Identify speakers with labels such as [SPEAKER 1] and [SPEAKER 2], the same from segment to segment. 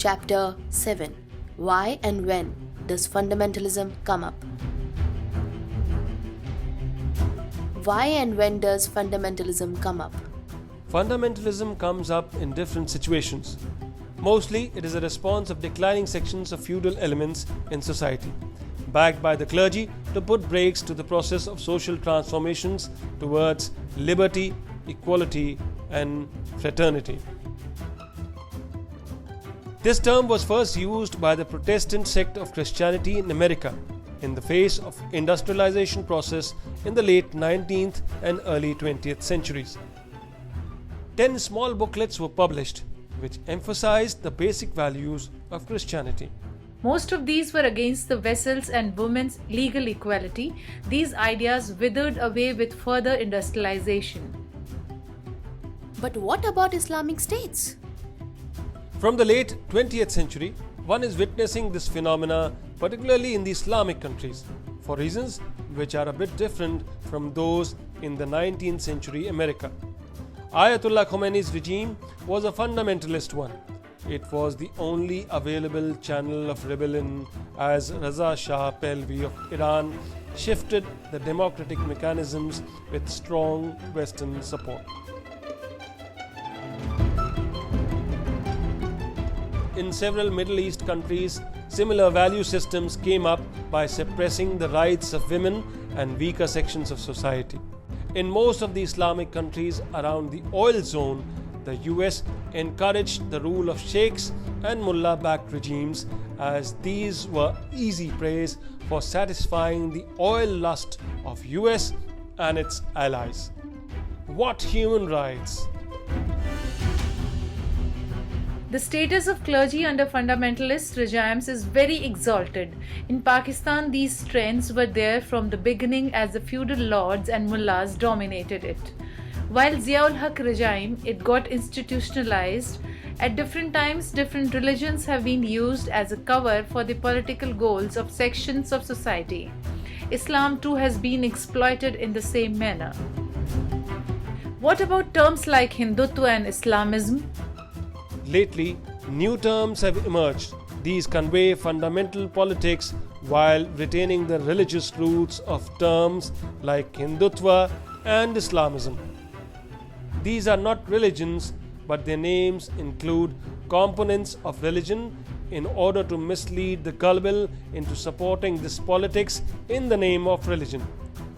[SPEAKER 1] Chapter 7. Why and when does fundamentalism come up? Why and when does fundamentalism come up?
[SPEAKER 2] Fundamentalism comes up in different situations. Mostly, it is a response of declining sections of feudal elements in society, backed by the clergy to put brakes to the process of social transformations towards liberty, equality, and fraternity. This term was first used by the Protestant sect of Christianity in America in the face of industrialization process in the late 19th and early 20th centuries. 10 small booklets were published which emphasized the basic values of Christianity.
[SPEAKER 3] Most of these were against the vessels and women's legal equality. These ideas withered away with further industrialization.
[SPEAKER 1] But what about Islamic states?
[SPEAKER 2] From the late 20th century, one is witnessing this phenomena, particularly in the Islamic countries, for reasons which are a bit different from those in the 19th century America. Ayatollah Khomeini's regime was a fundamentalist one. It was the only available channel of rebellion as Raza Shah Pahlavi of Iran shifted the democratic mechanisms with strong Western support. In several Middle East countries, similar value systems came up by suppressing the rights of women and weaker sections of society. In most of the Islamic countries around the oil zone, the US encouraged the rule of sheikhs and mullah-backed regimes as these were easy prey for satisfying the oil lust of US and its allies. What human rights!
[SPEAKER 3] The status of clergy under fundamentalist regimes is very exalted. In Pakistan, these trends were there from the beginning as the feudal lords and mullahs dominated it. While Ziaul Haq regime, it got institutionalized. At different times, different religions have been used as a cover for the political goals of sections of society. Islam too has been exploited in the same manner. What about terms like Hindutva and Islamism?
[SPEAKER 2] Lately, new terms have emerged. These convey fundamental politics while retaining the religious roots of terms like Hindutva and Islamism. These are not religions, but their names include components of religion in order to mislead the gullible into supporting this politics in the name of religion.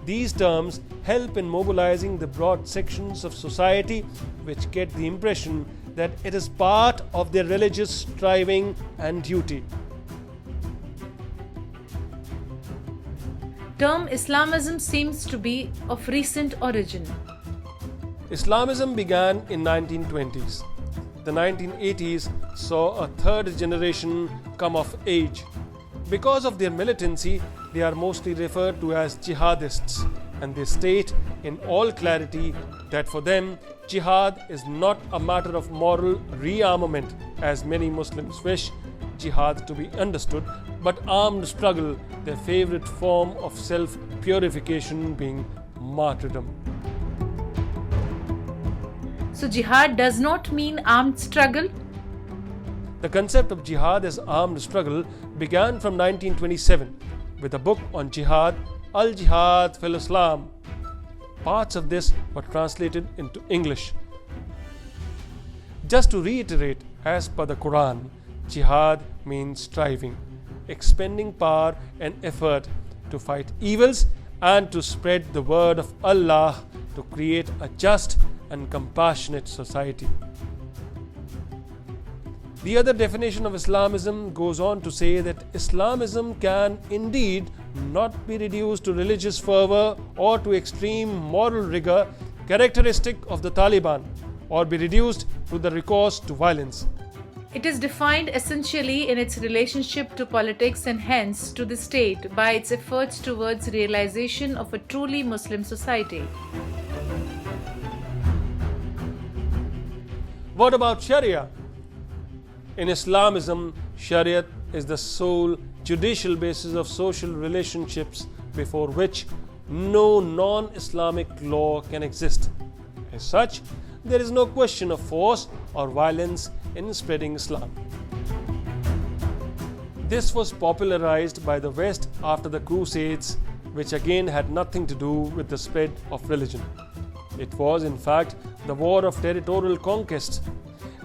[SPEAKER 2] These terms help in mobilizing the broad sections of society which get the impression that it is part of their religious striving and duty.
[SPEAKER 3] Term Islamism seems to be of recent origin.
[SPEAKER 2] Islamism began in 1920s. The 1980s saw a third generation come of age. Because of their militancy, they are mostly referred to as jihadists, and they state in all clarity that for them, jihad is not a matter of moral rearmament, as many Muslims wish jihad to be understood, but armed struggle, their favorite form of self-purification being martyrdom.
[SPEAKER 3] So jihad does not mean armed struggle?
[SPEAKER 2] The concept of jihad as armed struggle began from 1927 with a book on jihad, Al-Jihad fil Islam. Parts of this were translated into English. Just to reiterate, as per the Quran, jihad means striving, expending power and effort to fight evils and to spread the word of Allah to create a just and compassionate society. The other definition of Islamism goes on to say that Islamism can indeed not be reduced to religious fervor or to extreme moral rigor characteristic of the Taliban, or be reduced to the recourse to violence.
[SPEAKER 3] It is defined essentially in its relationship to politics and hence to the state by its efforts towards realization of a truly Muslim society.
[SPEAKER 2] What about Sharia? In Islamism, Shariat is the sole judicial basis of social relationships before which no non-Islamic law can exist. As such, there is no question of force or violence in spreading Islam. This was popularized by the West after the Crusades, which again had nothing to do with the spread of religion. It was, in fact, the war of territorial conquest.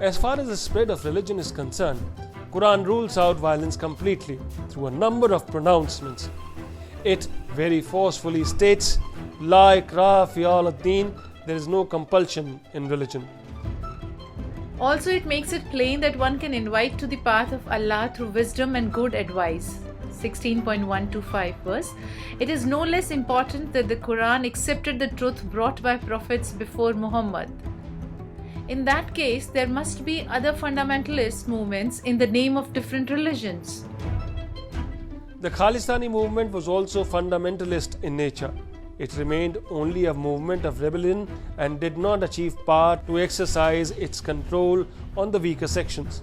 [SPEAKER 2] As far as the spread of religion is concerned, Quran rules out violence completely through a number of pronouncements. It very forcefully states, La ikraha fi al-din, there is no compulsion in religion.
[SPEAKER 3] Also, it makes it plain that one can invite to the path of Allah through wisdom and good advice. 16.125 verse. It is no less important that the Quran accepted the truth brought by prophets before Muhammad. In that case, there must be other fundamentalist movements in the name of different religions.
[SPEAKER 2] The Khalistani movement was also fundamentalist in nature. It remained only a movement of rebellion and did not achieve power to exercise its control on the weaker sections.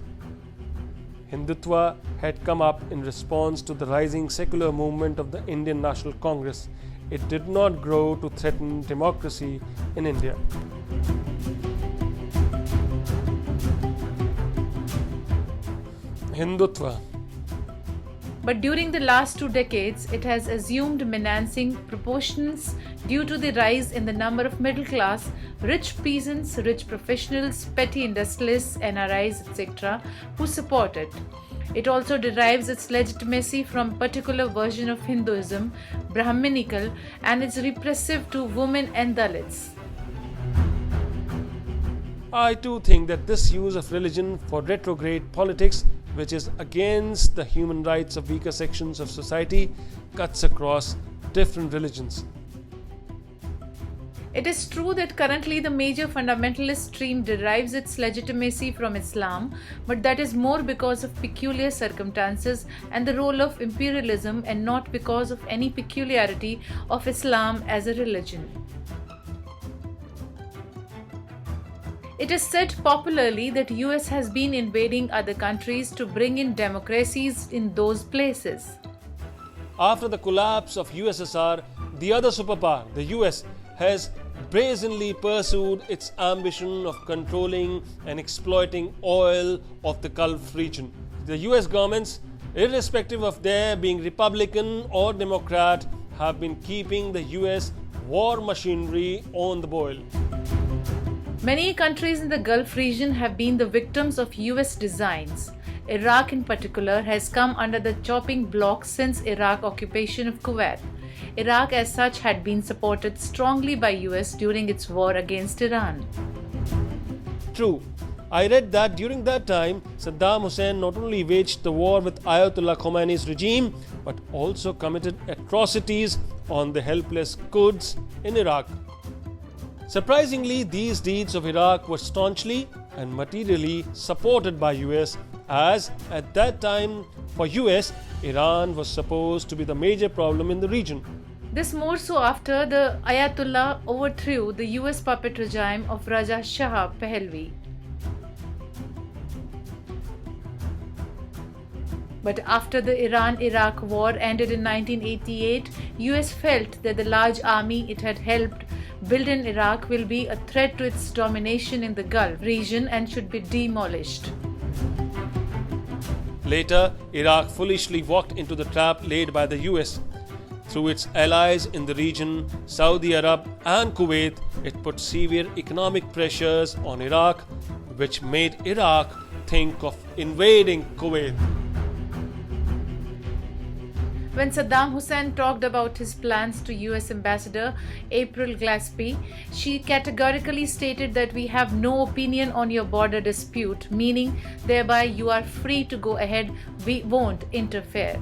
[SPEAKER 2] Hindutva had come up in response to the rising secular movement of the Indian National Congress. It did not grow to threaten democracy in India. Hindutva.
[SPEAKER 3] But during the last 2 decades, it has assumed menacing proportions due to the rise in the number of middle class, rich peasants, rich professionals, petty industrialists, NRIs, etc., who support it. It also derives its legitimacy from a particular version of Hinduism, Brahminical, and is repressive to women and Dalits.
[SPEAKER 2] I too think that this use of religion for retrograde politics, which is against the human rights of weaker sections of society, cuts across different religions.
[SPEAKER 3] It is true that currently the major fundamentalist stream derives its legitimacy from Islam, but that is more because of peculiar circumstances and the role of imperialism and not because of any peculiarity of Islam as a religion. It is said popularly that US has been invading other countries to bring in democracies in those places.
[SPEAKER 2] After the collapse of USSR, the other superpower, the US, has brazenly pursued its ambition of controlling and exploiting oil of the Gulf region. The US governments, irrespective of their being Republican or Democrat, have been keeping the US war machinery on the boil.
[SPEAKER 3] Many countries in the Gulf region have been the victims of US designs. Iraq in particular has come under the chopping block since Iraq occupation of Kuwait. Iraq as such had been supported strongly by US during its war against Iran.
[SPEAKER 2] True. I read that during that time, Saddam Hussein not only waged the war with Ayatollah Khomeini's regime, but also committed atrocities on the helpless Kurds in Iraq. Surprisingly, these deeds of Iraq were staunchly and materially supported by US, as at that time for US, Iran was supposed to be the major problem in the region.
[SPEAKER 3] This more so after the Ayatollah overthrew the US puppet regime of Raja Shah Pahlavi. But after the Iran-Iraq war ended in 1988, US felt that the large army it had helped build in Iraq will be a threat to its domination in the Gulf region and should be demolished.
[SPEAKER 2] Later, Iraq foolishly walked into the trap laid by the US. Through its allies in the region, Saudi Arab and Kuwait, it put severe economic pressures on Iraq, which made Iraq think of invading Kuwait.
[SPEAKER 3] When Saddam Hussein talked about his plans to US Ambassador April Glaspie, she categorically stated that we have no opinion on your border dispute, meaning thereby you are free to go ahead, we won't interfere.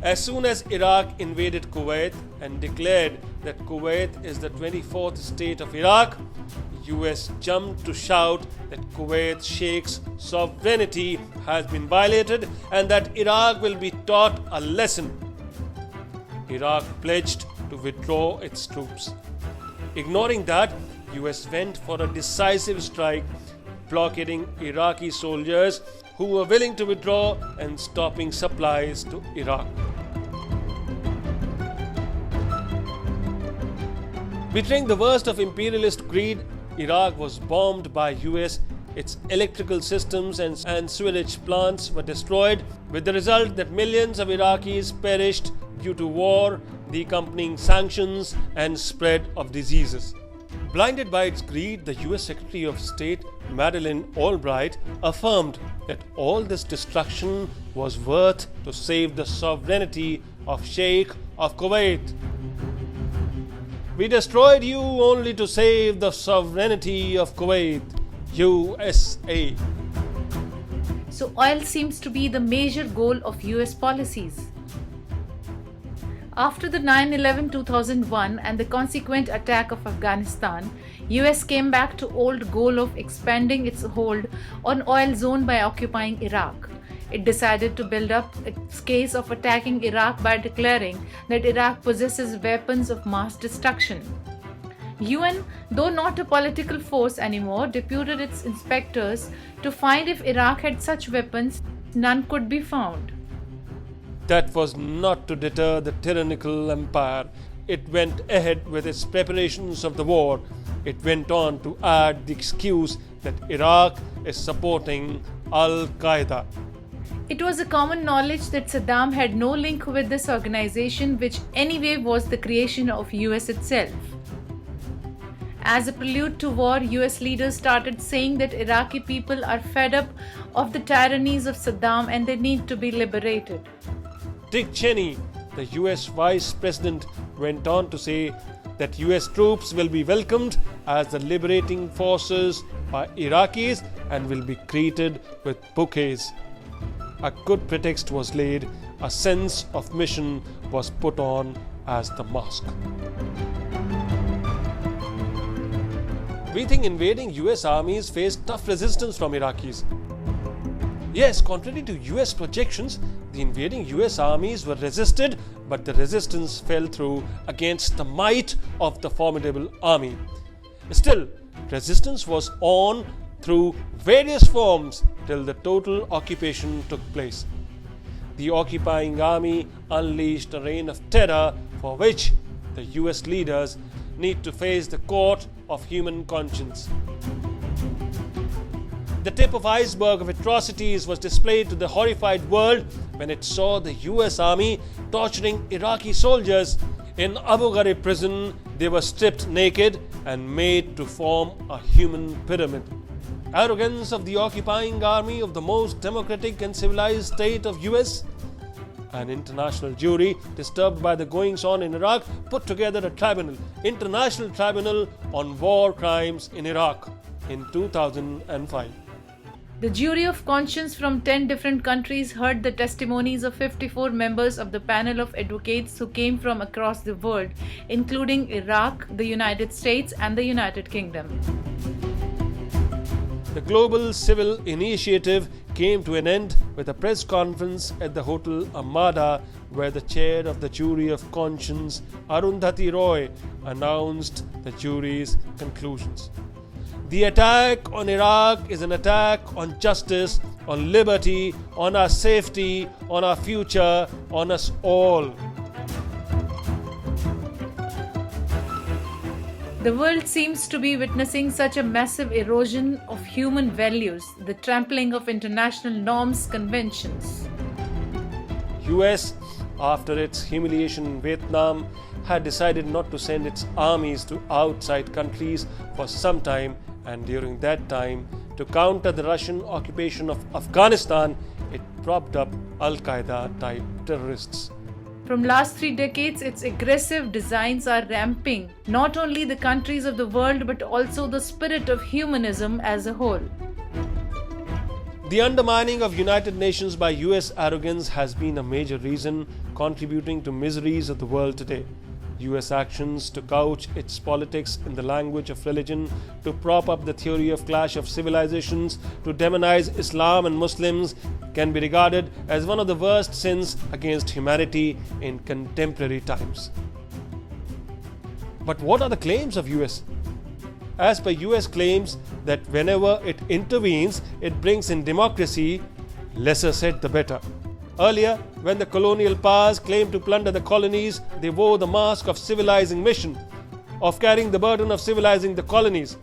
[SPEAKER 2] As soon as Iraq invaded Kuwait and declared that Kuwait is the 24th state of Iraq, US jumped to shout that Kuwait Sheikh's sovereignty has been violated and that Iraq will be taught a lesson. Iraq pledged to withdraw its troops. Ignoring that, US went for a decisive strike, blockading Iraqi soldiers who were willing to withdraw and stopping supplies to Iraq. Betraying the worst of imperialist greed, Iraq was bombed by US its electrical systems and sewage plants were destroyed, with the result that millions of Iraqis perished due to war, the accompanying sanctions, and spread of diseases. Blinded by its greed, the US Secretary of State Madeleine Albright affirmed that all this destruction was worth to save the sovereignty of Sheikh of Kuwait. We destroyed you only to save the sovereignty of Kuwait, USA.
[SPEAKER 3] So oil seems to be the major goal of US policies. After the 9/11-2001 and the consequent attack of Afghanistan, US came back to old goal of expanding its hold on oil zone by occupying Iraq. It decided to build up its case of attacking Iraq by declaring that Iraq possesses weapons of mass destruction. UN, though not a political force anymore, deputed its inspectors to find if Iraq had such weapons. None could be found.
[SPEAKER 2] That was not to deter the tyrannical empire. It went ahead with its preparations of the war. It went on to add the excuse that Iraq is supporting Al-Qaeda.
[SPEAKER 3] It was a common knowledge that Saddam had no link with this organization, which anyway was the creation of US itself. As a prelude to war, US leaders started saying that Iraqi people are fed up of the tyrannies of Saddam and they need to be liberated.
[SPEAKER 2] Dick Cheney, the US Vice President, went on to say that US troops will be welcomed as the liberating forces by Iraqis and will be greeted with bouquets. A good pretext was laid, a sense of mission was put on as the mask. We think invading US armies faced tough resistance from Iraqis. Yes, contrary to US projections, the invading US armies were resisted, but the resistance fell through against the might of the formidable army. Still, resistance was on through various forms till the total occupation took place. The occupying army unleashed a reign of terror for which the US leaders need to face the court of human conscience. The tip of iceberg of atrocities was displayed to the horrified world when it saw the US army torturing Iraqi soldiers. In Abu Ghraib prison, they were stripped naked and made to form a human pyramid. Arrogance of the occupying army of the most democratic and civilized state of US. An international jury, disturbed by the goings-on in Iraq, put together a international tribunal on war crimes in Iraq in 2005.
[SPEAKER 3] The jury of conscience from 10 different countries heard the testimonies of 54 members of the panel of advocates who came from across the world, including Iraq, the United States, and the United Kingdom.
[SPEAKER 2] The Global Civil Initiative came to an end with a press conference at the Hotel Amada, where the chair of the jury of conscience, Arundhati Roy, announced the jury's conclusions. The attack on Iraq is an attack on justice, on liberty, on our safety, on our future, on us all.
[SPEAKER 3] The world seems to be witnessing such a massive erosion of human values, the trampling of international norms, conventions.
[SPEAKER 2] US, after its humiliation in Vietnam, had decided not to send its armies to outside countries for some time, and during that time, to counter the Russian occupation of Afghanistan, it propped up Al-Qaeda type terrorists.
[SPEAKER 3] From last 3 decades, its aggressive designs are ramping not only the countries of the world but also the spirit of humanism as a whole.
[SPEAKER 2] The undermining of United Nations by US arrogance has been a major reason contributing to miseries of the world today. US actions to couch its politics in the language of religion, to prop up the theory of clash of civilizations, to demonize Islam and Muslims can be regarded as one of the worst sins against humanity in contemporary times. But what are the claims of US? As per US claims that whenever it intervenes, it brings in democracy, lesser said the better. Earlier, when the colonial powers claimed to plunder the colonies, they wore the mask of civilizing mission, of carrying the burden of civilizing the colonies.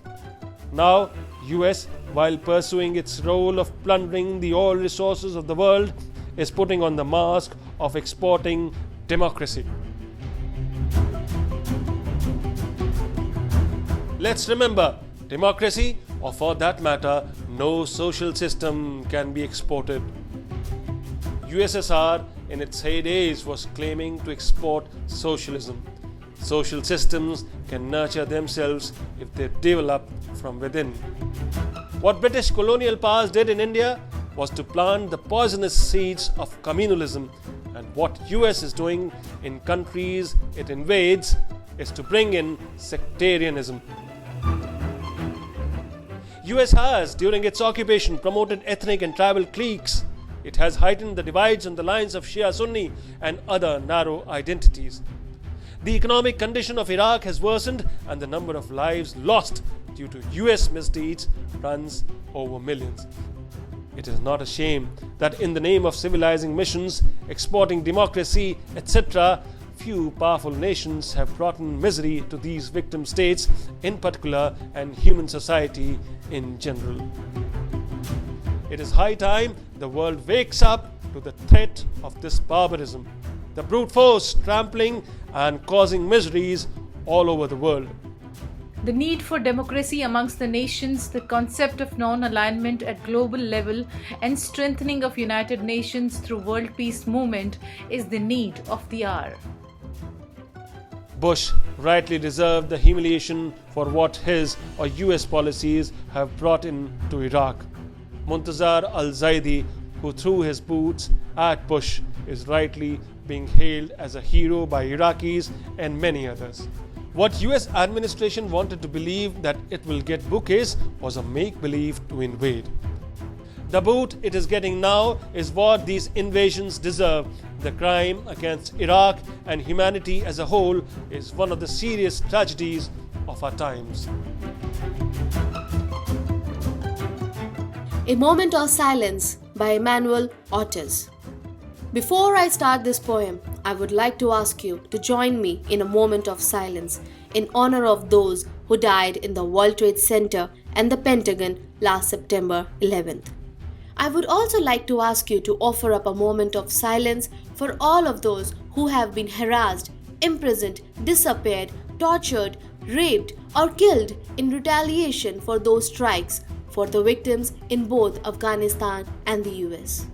[SPEAKER 2] Now, US while pursuing its role of plundering the oil resources of the world, is putting on the mask of exporting democracy. Let's remember, democracy, or for that matter, no social system can be exported. USSR in its heydays was claiming to export socialism. Social systems can nurture themselves if they develop from within. What British colonial powers did in India was to plant the poisonous seeds of communalism, and what US is doing in countries it invades is to bring in sectarianism. US has, during its occupation, promoted ethnic and tribal cliques. It has heightened the divides on the lines of Shia Sunni and other narrow identities. The economic condition of Iraq has worsened, and the number of lives lost due to US misdeeds runs over millions. It is not a shame that in the name of civilizing missions, exporting democracy, etc., few powerful nations have brought misery to these victim states in particular and human society in general. It is high time the world wakes up to the threat of this barbarism, the brute force trampling and causing miseries all over the world.
[SPEAKER 3] The need for democracy amongst the nations, the concept of non-alignment at global level, and strengthening of United Nations through World Peace Movement is the need of the hour.
[SPEAKER 2] Bush rightly deserved the humiliation for what his or US policies have brought into Iraq. Muntazar al-Zaidi, who threw his boots at Bush, is rightly being hailed as a hero by Iraqis and many others. What US administration wanted to believe that it will get bouquets was a make-believe to invade. The boot it is getting now is what these invasions deserve. The crime against Iraq and humanity as a whole is one of the serious tragedies of our times.
[SPEAKER 1] A Moment of Silence by Emmanuel Ortiz. Before I start this poem, I would like to ask you to join me in a moment of silence in honor of those who died in the World Trade Center and the Pentagon last September 11th. I would also like to ask you to offer up a moment of silence for all of those who have been harassed, imprisoned, disappeared, tortured, raped, or killed in retaliation for those strikes, for the victims in both Afghanistan and the US.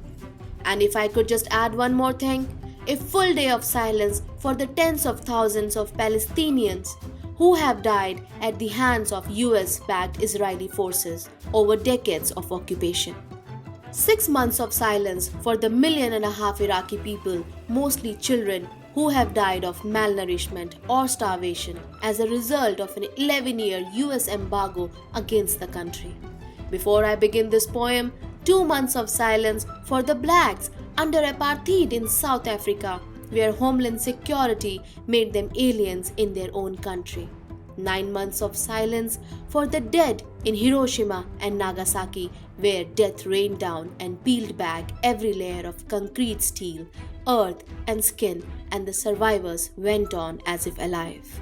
[SPEAKER 1] And if I could just add one more thing, a full day of silence for the tens of thousands of Palestinians who have died at the hands of US-backed Israeli forces over decades of occupation. 6 months of silence for the 1.5 million Iraqi people, mostly children, who have died of malnourishment or starvation as a result of an 11-year US embargo against the country. Before I begin this poem, 2 months of silence for the blacks under apartheid in South Africa, where Homeland Security made them aliens in their own country. 9 months of silence for the dead in Hiroshima and Nagasaki, where death rained down and peeled back every layer of concrete, steel, earth, and skin, and the survivors went on as if alive.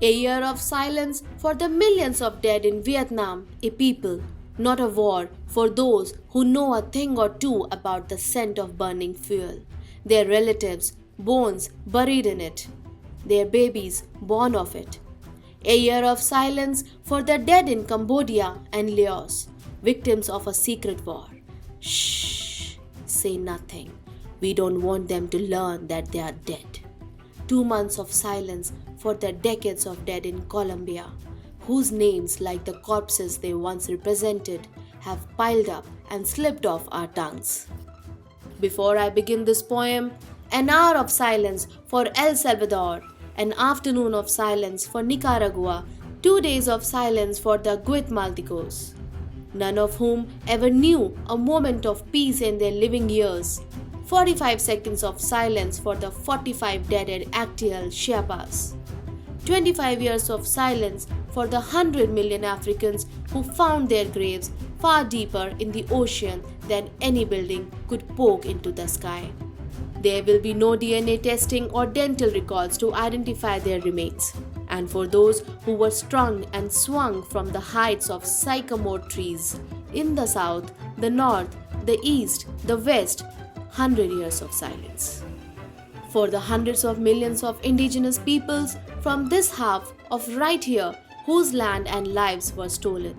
[SPEAKER 1] A year of silence for the millions of dead in Vietnam, a people, not a war, for those who know a thing or two about the scent of burning fuel, their relatives' bones buried in it, their babies born of it. A year of silence for the dead in Cambodia and Laos, victims of a secret war. Shh, say nothing. We don't want them to learn that they are dead. 2 months of silence for the decades of dead in Colombia, whose names, like the corpses they once represented, have piled up and slipped off our tongues. Before I begin this poem, an hour of silence for El Salvador, an afternoon of silence for Nicaragua, 2 days of silence for the Guatemaltecos, none of whom ever knew a moment of peace in their living years. 45 seconds of silence for the 45 dead at Actial, Chiapas. 25 years of silence for the 100 million Africans who found their graves far deeper in the ocean than any building could poke into the sky. There will be no DNA testing or dental records to identify their remains. and for those who were strung and swung from the heights of sycamore trees in the south, the north, the east, the west, 100 years of silence. For the hundreds of millions of indigenous peoples from this half of right here whose land and lives were stolen.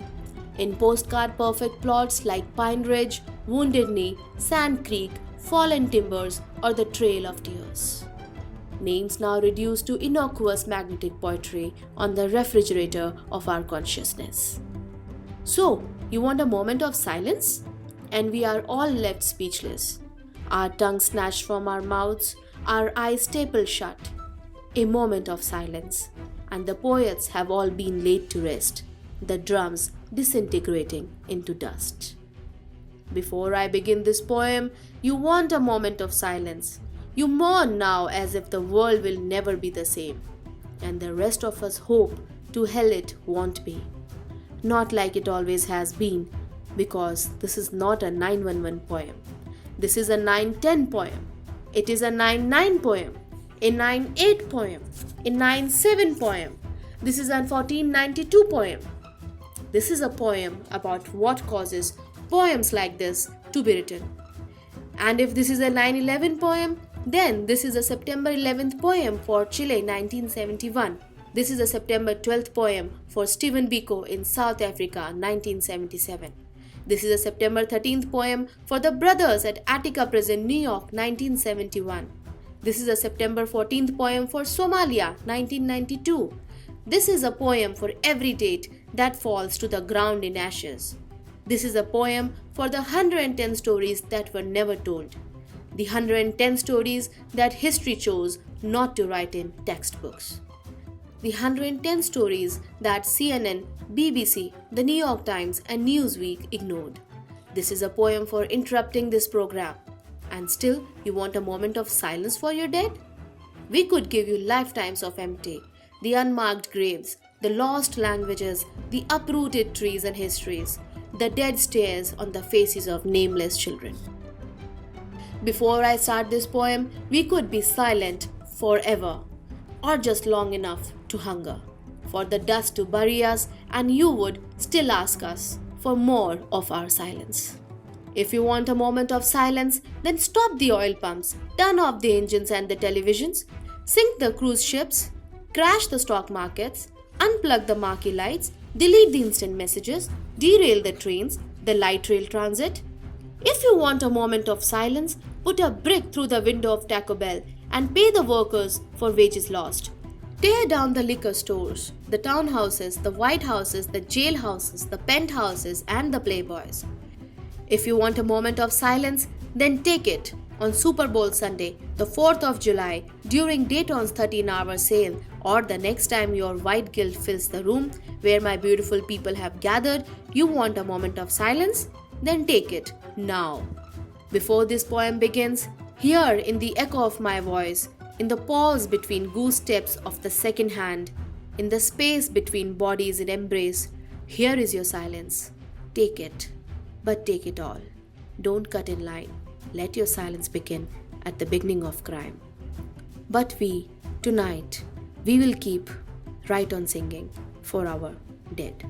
[SPEAKER 1] In postcard perfect plots like Pine Ridge, Wounded Knee, Sand Creek, Fallen Timbers, or the Trail of Tears. Names now reduced to innocuous magnetic poetry on the refrigerator of our consciousness. So, you want a moment of silence? And we are all left speechless. Our tongues snatched from our mouths, our eyes stapled shut. A moment of silence, and the poets have all been laid to rest, the drums disintegrating into dust. Before I begin this poem, you want a moment of silence. You mourn now as if the world will never be the same, and the rest of us hope to hell it won't be. Not like it always has been, because this is not a 911 poem. This is a 910 poem. It is a 99 poem, a 98 poem, a 97 poem. This is a 1492 poem. This is a poem about what causes poems like this to be written. And if this is a 911 poem, then this is a September 11th poem for Chile 1971. This is a September 12th poem for Stephen Biko in South Africa 1977. This is a September 13th poem for the brothers at Attica Prison, New York 1971. This is a September 14th poem for Somalia 1992. This is a poem for every date that falls to the ground in ashes. This is a poem for the 110 stories that were never told. The 110 stories that history chose not to write in textbooks. The 110 stories that CNN, BBC, The New York Times and Newsweek ignored. This is a poem for interrupting this program. And still, you want a moment of silence for your dead? We could give you lifetimes of empty, the unmarked graves, the lost languages, the uprooted trees and histories, the dead stares on the faces of nameless children. Before I start this poem, we could be silent forever, or just long enough to hunger, for the dust to bury us, and you would still ask us for more of our silence. If you want a moment of silence, then stop the oil pumps, turn off the engines and the televisions, sink the cruise ships, crash the stock markets, unplug the marquee lights, delete the instant messages, derail the trains, the light rail transit. If you want a moment of silence, put a brick through the window of Taco Bell and pay the workers for wages lost. Tear down the liquor stores, the townhouses, the White Houses, the jailhouses, the penthouses, and the Playboys. If you want a moment of silence, then take it on Super Bowl Sunday, the 4th of July, during Dayton's 13-hour sale, or the next time your white guilt fills the room where my beautiful people have gathered. You want a moment of silence? Then take it now. Before this poem begins, hear in the echo of my voice, in the pause between goose steps of the second hand, in the space between bodies in embrace, here is your silence. Take it, but take it all. Don't cut in line. Let your silence begin at the beginning of crime. But we, tonight, we will keep right on singing for our dead.